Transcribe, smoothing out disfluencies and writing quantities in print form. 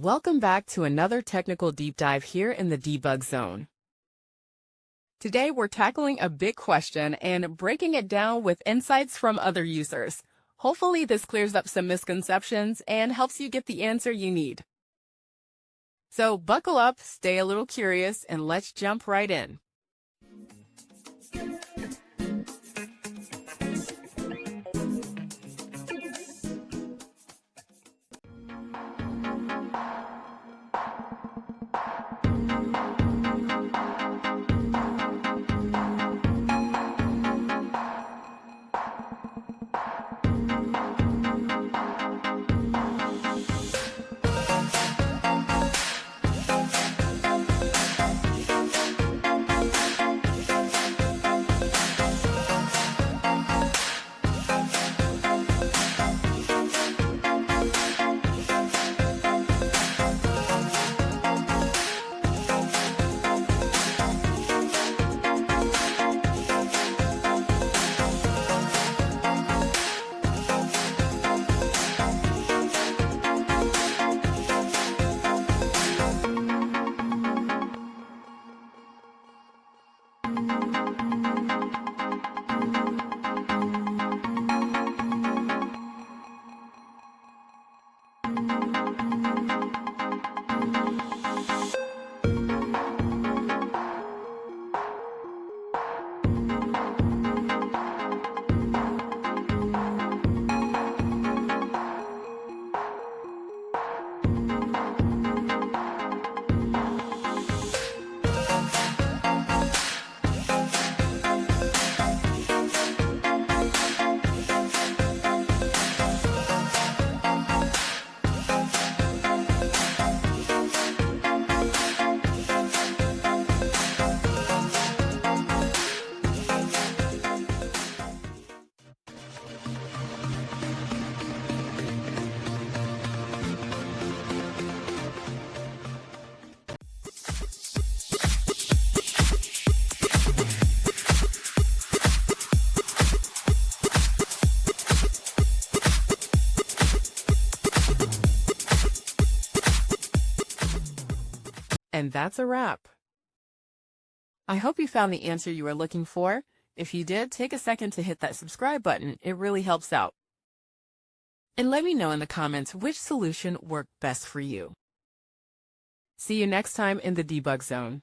Welcome back to another technical deep dive here in the debug zone. Today we're tackling a big question and breaking it down with insights from other users. Hopefully this clears up some misconceptions and helps you get the answer you need. So buckle up, stay a little curious, and let's jump right in. And that's a wrap. I hope you found the answer you were looking for. If you did, take a second to hit that subscribe button. It really helps out. And let me know in the comments which solution worked best for you. See you next time in the debug zone.